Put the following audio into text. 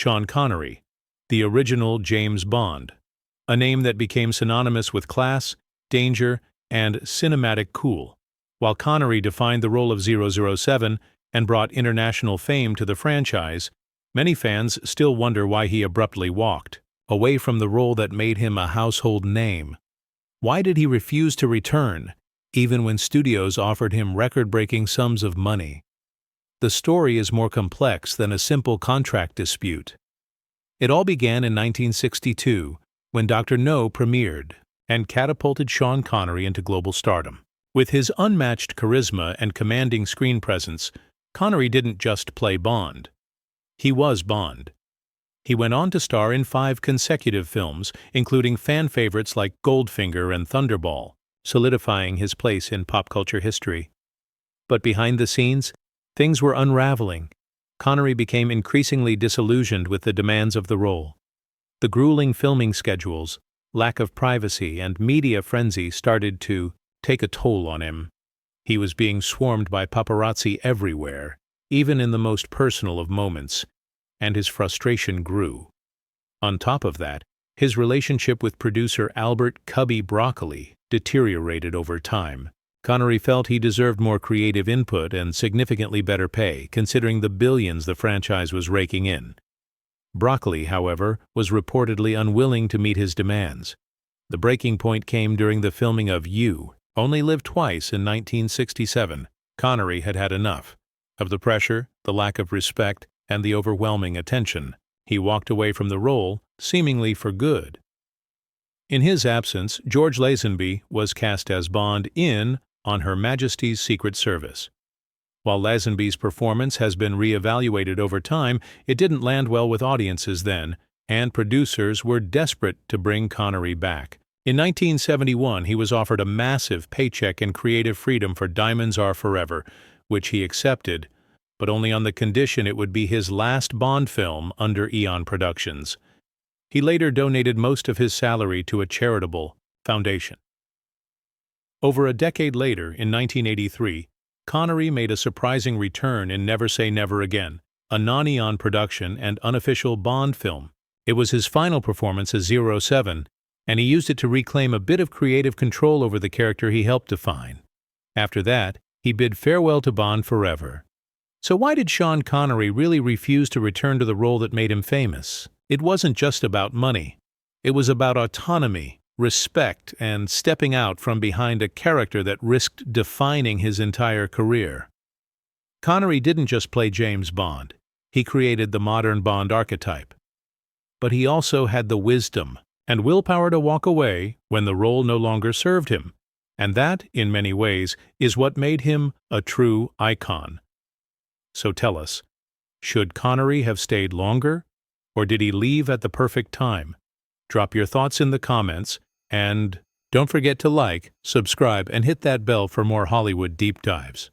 Sean Connery, the original James Bond, a name that became synonymous with class, danger, and cinematic cool. While Connery defined the role of 007 and brought international fame to the franchise, many fans still wonder why he abruptly walked away from the role that made him a household name. Why did he refuse to return, even when studios offered him record-breaking sums of money? The story is more complex than a simple contract dispute. It all began in 1962, when Dr. No premiered and catapulted Sean Connery into global stardom. With his unmatched charisma and commanding screen presence, Connery didn't just play Bond. He was Bond. He went on to star in 5 consecutive films, including fan favorites like Goldfinger and Thunderball, solidifying his place in pop culture history. But behind the scenes, things were unraveling. Connery became increasingly disillusioned with the demands of the role. The grueling filming schedules, lack of privacy, and media frenzy started to take a toll on him. He was being swarmed by paparazzi everywhere, even in the most personal of moments, and his frustration grew. On top of that, his relationship with producer Albert "Cubby" Broccoli deteriorated over time. Connery felt he deserved more creative input and significantly better pay, considering the billions the franchise was raking in. Broccoli, however, was reportedly unwilling to meet his demands. The breaking point came during the filming of You Only Live Twice in 1967. Connery had had enough of the pressure, the lack of respect, and the overwhelming attention. He walked away from the role, seemingly for good. In his absence, George Lazenby was cast as Bond in On Her Majesty's Secret Service. While Lazenby's performance has been re-evaluated over time, it didn't land well with audiences then, and producers were desperate to bring Connery back. In 1971, he was offered a massive paycheck and creative freedom for Diamonds Are Forever, which he accepted, but only on the condition it would be his last Bond film under Eon Productions. He later donated most of his salary to a charitable foundation. Over a decade later, in 1983, Connery made a surprising return in Never Say Never Again, a non-Eon production and unofficial Bond film. It was his final performance as 07, and he used it to reclaim a bit of creative control over the character he helped define. After that, he bid farewell to Bond forever. So why did Sean Connery really refuse to return to the role that made him famous? It wasn't just about money. It was about autonomy, respect, and stepping out from behind a character that risked defining his entire career. Connery didn't just play James Bond. He created the modern Bond archetype. But he also had the wisdom and willpower to walk away when the role no longer served him. And that, in many ways, is what made him a true icon. So tell us, should Connery have stayed longer, or did he leave at the perfect time? Drop your thoughts in the comments, and don't forget to like, subscribe, and hit that bell for more Hollywood deep dives.